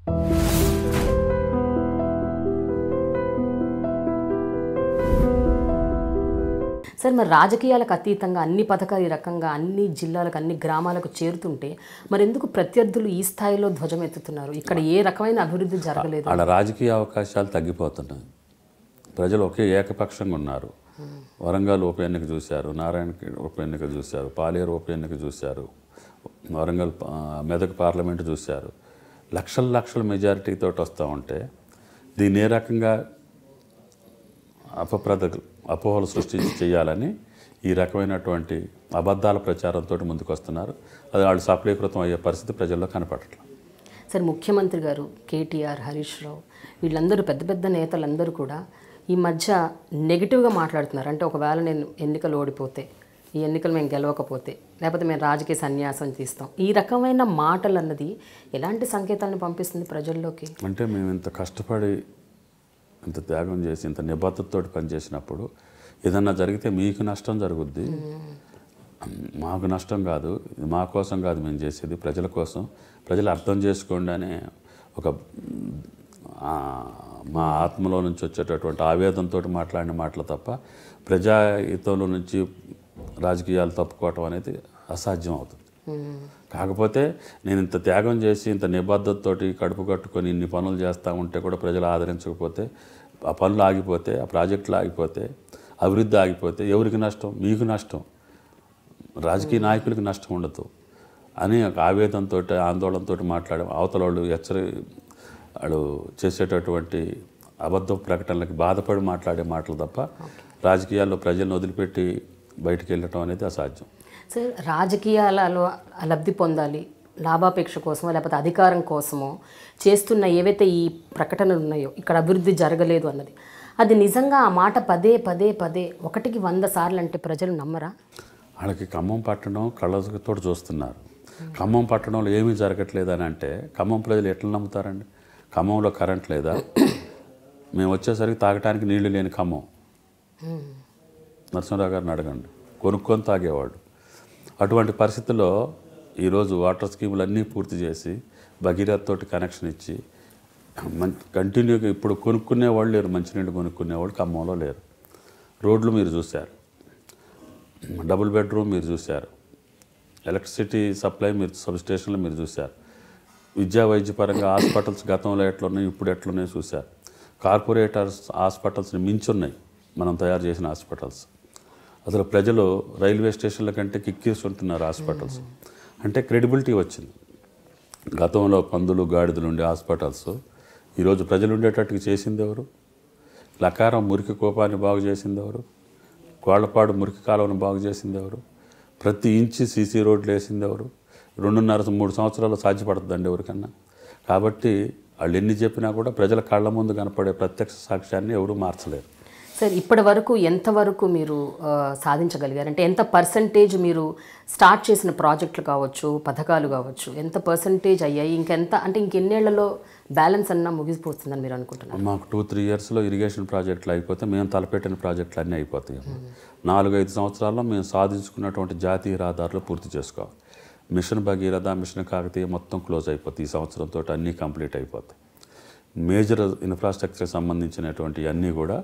Sir, మరి రాజకీయాలకు అతీతంగా అన్ని పథకాలు ఈ రకంగా అన్ని జిల్లాలకు అన్ని గ్రామాలకు చేరుతుంటే మరి ఎందుకు ప్రత్యర్థులు ఈ స్థాయిలో ధ్వజమెత్తుతున్నారు? ఇక్కడ ఏ రకమైన అభివృద్ధి జరగలేదు. ఆడ రాజకీయ అవకాశాలు తగ్గిపోతున్నాయి. ప్రజలు ఒకే ఏకపక్షంగా ఉన్నారు. వరంగల్ ఉప ఎన్నిక చూశారు, నారాయణకి ఉప ఎన్నిక చూశారు, పాలేరు ఉప ఎన్నిక చూశారు, వరంగల్ మెదక్ పార్లమెంటు చూశారు. లక్షల మెజారిటీతో వస్తూ ఉంటే దీన్ని ఏ రకంగా అపోహలు సృష్టించి చేయాలని ఈ రకమైనటువంటి అబద్ధాల ప్రచారంతో ముందుకు వస్తున్నారు. అది వాళ్ళు సఫలీకృతం అయ్యే పరిస్థితి ప్రజల్లో కనపడట్లేదు. సార్, ముఖ్యమంత్రి గారు కేటీఆర్, హరీష్ రావు వీళ్ళందరూ పెద్ద పెద్ద నేతలందరూ కూడా ఈ మధ్య నెగిటివ్గా మాట్లాడుతున్నారు. అంటే ఒకవేళ నేను ఎన్నికలు ఓడిపోతే, ఈ ఎన్నికలు మేము గెలవకపోతే, లేకపోతే మేము రాజకీయ సన్యాసం తీస్తాం, ఈ రకమైన మాటలు అన్నది ఎలాంటి సంకేతాలను పంపిస్తుంది ప్రజల్లోకి? అంటే మేము ఇంత కష్టపడి ఇంత త్యాగం చేసి ఇంత నిబద్ధతతో పనిచేసినప్పుడు ఏదన్నా జరిగితే మీకు నష్టం జరుగుద్ది, మాకు నష్టం కాదు, ఇది మా కోసం కాదు మేము చేసేది, ప్రజల కోసం, ప్రజలు అర్థం చేసుకోండి అనే ఒక మా ఆత్మలో నుంచి వచ్చేటటువంటి ఆవేదనతో మాట్లాడిన మాటలు తప్ప ప్రజాహితంలో నుంచి రాజకీయాలు తప్పుకోవటం అనేది అసాధ్యం అవుతుంది. కాకపోతే నేను ఇంత త్యాగం చేసి ఇంత నిబద్ధతతోటి కడుపు కట్టుకొని ఇన్ని పనులు చేస్తూ ఉంటే కూడా ప్రజలు ఆదరించకపోతే, ఆ పనులు ఆగిపోతే, ఆ ప్రాజెక్టులు ఆగిపోతే, అభివృద్ధి ఆగిపోతే ఎవరికి నష్టం? మీకు నష్టం, రాజకీయ నాయకులకి నష్టం ఉండదు అని ఒక ఆవేదనతో ఆందోళనతో మాట్లాడే అవతల వాళ్ళు వాళ్ళు చేసేటటువంటి అబద్ధ ప్రకటనలకి బాధపడి మాట్లాడే మాటలు తప్ప రాజకీయాల్లో ప్రజలను వదిలిపెట్టి బయటికి వెళ్ళటం అనేది అసాధ్యం. సార్, రాజకీయాలలో లబ్ధి పొందాలి, లాభాపేక్ష కోసమో లేకపోతే అధికారం కోసమో చేస్తున్న ఏవైతే ఈ ప్రకటనలు ఉన్నాయో, ఇక్కడ అభివృద్ధి జరగలేదు అన్నది, అది నిజంగా ఆ మాట పదే 100 సార్లు అంటే ప్రజలు నమ్మరా? వాళ్ళకి ఖమ్మం పట్టణం కళ్ళతో చూస్తున్నారు. ఖమ్మం పట్టణంలో ఏమీ జరగట్లేదని అంటే ఖమ్మం ప్రజలు ఎట్లా నమ్ముతారండి? ఖమ్మంలో కరెంట్ లేదా? మేము వచ్చేసరికి తాగటానికి నీళ్లు లేని ఖమ్మం. నరసింహరావు గారిని అడగండి, కొనుక్కొని తాగేవాడు. అటువంటి పరిస్థితుల్లో ఈరోజు వాటర్ స్కీములు అన్నీ పూర్తి చేసి భగీరథ తోటి కనెక్షన్ ఇచ్చి కంటిన్యూగా ఇప్పుడు కొనుక్కునేవాళ్ళు లేరు, మంచినీళ్ళు కొనుక్కునేవాళ్ళు ఖమ్మంలో లేరు. రోడ్లు మీరు చూశారు, డబుల్ బెడ్రూమ్ మీరు చూశారు, ఎలక్ట్రిసిటీ సప్లై మీరు సబ్ స్టేషన్లో మీరు చూశారు, విద్యా వైద్యపరంగా హాస్పిటల్స్ గతంలో ఎట్లున్నాయి ఇప్పుడు ఎట్లున్నాయి చూశారు. కార్పొరేటర్స్ హాస్పిటల్స్ని మించున్నాయి మనం తయారు చేసిన హాస్పిటల్స్. అసలు ప్రజలు రైల్వే స్టేషన్ల కంటే కిక్కిస్తుంటున్నారు హాస్పిటల్స్. అంటే క్రెడిబిలిటీ వచ్చింది. గతంలో పందులు గాడిదలు ఉండే హాస్పిటల్స్ ఈరోజు ప్రజలు ఉండేటట్టుగా చేసింది ఎవరు? లకారం మురికి కోపాన్ని బాగు చేసింది ఎవరు? కోళ్లపాడు మురికి కాలువను బాగు చేసింది ఎవరు? ప్రతి ఇంచి సీసీ రోడ్లు వేసింది ఎవరు? 2.5-3 సంవత్సరాలు సాధ్యపడుతుందండి ఎవరికన్నా. కాబట్టి వాళ్ళు ఎన్ని చెప్పినా కూడా ప్రజల కళ్ళ ముందు కనపడే ప్రత్యక్ష సాక్ష్యాన్ని ఎవరు మార్చలేరు. సార్, ఇప్పటి వరకు ఎంతవరకు మీరు సాధించగలిగారు? అంటే ఎంత పర్సంటేజ్ మీరు స్టార్ట్ చేసిన ప్రాజెక్టులు కావచ్చు, పథకాలు కావచ్చు, ఎంత పర్సంటేజ్ అయ్యాయి? ఇంకెంత అంటే ఇంకెన్నేళ్లలో బ్యాలెన్స్ అన్నా ముగిసిపోతుందని మీరు అనుకుంటున్నారు? మాకు 2-3 ఇయర్స్లో ఇరిగేషన్ ప్రాజెక్టులు అయిపోతే మేము తలపెట్టిన ప్రాజెక్టులు అన్నీ అయిపోతాయి. 4-5 సంవత్సరాల్లో మేము సాధించుకున్నటువంటి జాతీయ రహదారులు పూర్తి చేసుకోవాలి. మిషన్ భగీరథ, మిషన్ కాకతీయ మొత్తం క్లోజ్ అయిపోతాయి. ఈ సంవత్సరంతో అన్నీ కంప్లీట్ అయిపోతాయి. మేజర్ ఇన్ఫ్రాస్ట్రక్చర్ సంబంధించినటువంటి అన్నీ కూడా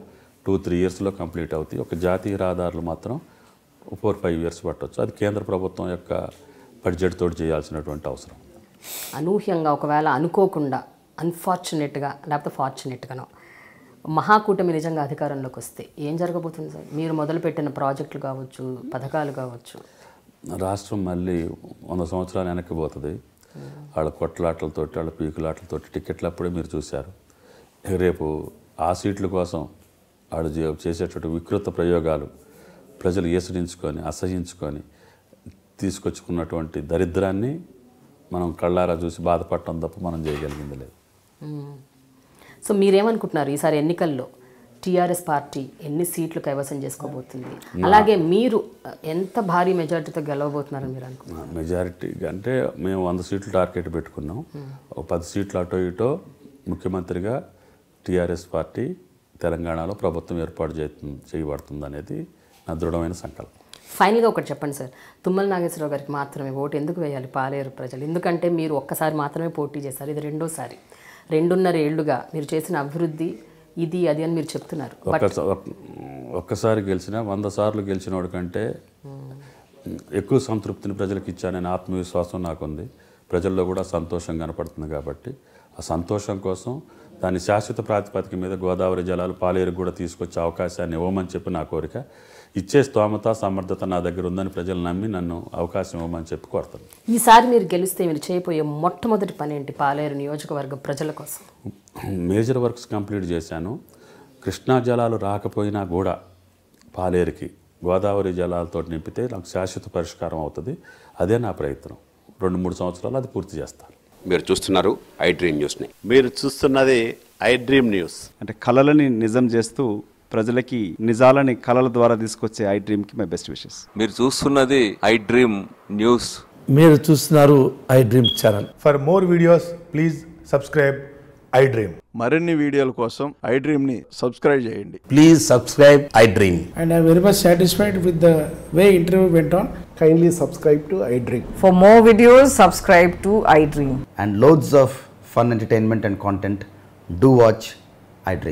2-3 ఇయర్స్లో కంప్లీట్ అవుతాయి. ఒక జాతీయ రహదారులు మాత్రం 4-5 ఇయర్స్ పట్టవచ్చు. అది కేంద్ర ప్రభుత్వం యొక్క బడ్జెట్ తోటి చేయాల్సినటువంటి అవసరం. అనూహ్యంగా ఒకవేళ అనుకోకుండా, అన్ఫార్చునేట్గా లేకపోతే ఫార్చునేట్గానో మహాకూటమి నిజంగా అధికారంలోకి వస్తే ఏం జరగబోతుంది సార్? మీరు మొదలుపెట్టిన ప్రాజెక్టులు కావచ్చు, పథకాలు కావచ్చు, రాష్ట్రం మళ్ళీ 100 సంవత్సరాలు వెనక్కి పోతుంది. వాళ్ళ కొట్లాటలతోటి, వాళ్ళ పీకులాటలతోటి టికెట్లు అప్పుడే మీరు చూశారు. రేపు ఆ సీట్ల కోసం వాళ్ళు చేసేటటువంటి వికృత ప్రయోగాలు ప్రజలు ఈసడించుకొని, అసహించుకొని తీసుకొచ్చుకున్నటువంటి దరిద్రాన్ని మనం కళ్ళారా చూసి బాధపడటం తప్ప మనం చేయగలిగింది లేదు. సో మీరేమనుకుంటున్నారు ఈసారి ఎన్నికల్లో టీఆర్ఎస్ పార్టీ ఎన్ని సీట్లు కైవసం చేసుకోబోతుంది? అలాగే మీరు ఎంత భారీ మెజారిటీతో గెలవబోతున్నారని మీరు అనుకుంటున్నారు? మెజారిటీ అంటే మేము 100 సీట్లు టార్గెట్ పెట్టుకున్నాం. ఒక 10 సీట్లు అటో ఇటో ముఖ్యమంత్రిగా టీఆర్ఎస్ పార్టీ తెలంగాణలో ప్రభుత్వం ఏర్పాటు చేయబడుతుంది అనేది నా దృఢమైన సంకల్పం. ఫైనల్గా ఒకటి చెప్పండి సార్, తుమ్మల నాగేశ్వరరావు గారికి మాత్రమే ఓటు ఎందుకు వేయాలి పాలేరు ప్రజలు? ఎందుకంటే మీరు ఒక్కసారి మాత్రమే పోటీ చేశారు, ఇది రెండోసారి. 2.5 ఏళ్లుగా మీరు చేసిన అభివృద్ధి ఇది అది అని మీరు చెప్తున్నారు. ఒక్కసారి గెలిచినా 100 సార్లు గెలిచిన వాడి కంటే ఎక్కువ సంతృప్తిని ప్రజలకు ఇచ్చాననే ఆత్మవిశ్వాసం నాకుంది. ప్రజల్లో కూడా సంతోషం కనపడుతుంది. కాబట్టి ఆ సంతోషం కోసం దాని శాశ్వత ప్రాతిపదిక మీద గోదావరి జలాలు పాలేరుకు కూడా తీసుకొచ్చే అవకాశాన్ని ఇవ్వమని చెప్పి నా కోరిక. ఇచ్చే స్తోమత సమర్థత నా దగ్గర ఉందని ప్రజలు నమ్మి నన్ను అవకాశం ఇవ్వమని చెప్పి కోరుతాను. ఈసారి మీరు గెలిస్తే మీరు చేయబోయే మొట్టమొదటి పని ఏంటి పాలేరు నియోజకవర్గ ప్రజల కోసం? మేజర్ వర్క్స్ కంప్లీట్ చేశాను. కృష్ణా జలాలు రాకపోయినా కూడా పాలేరుకి గోదావరి జలాలతో నింపితే నాకు శాశ్వత పరిష్కారం అవుతుంది. అదే నా ప్రయత్నం. 2-3 సంవత్సరాలు అది పూర్తి చేస్తాను. మీరు చూస్తున్నారు ఐ డ్రీమ్ న్యూస్ని. మీరు చూస్తున్నది ఐ డ్రీమ్ న్యూస్. అంటే కళలని నిజం చేస్తూ ప్రజలకి నిజాలని కళల ద్వారా తీసుకొచ్చే ఐ డ్రీమ్కి మై బెస్ట్ విషెస్. మీరు చూస్తున్నది ఐ డ్రీమ్ న్యూస్. మీరు చూస్తున్నారు I dream channel. For more videos, please subscribe I Dream. మరిన్ని వీడియోల కోసం ఐ డ్రీమ్ని సబ్స్క్రైబ్ చేయండి. Please subscribe I dream. And I'm very much satisfied with the way interview went on. Kindly subscribe to I Dream. For more videos, subscribe to iDream. And loads of fun entertainment and content. Do watch I Dream.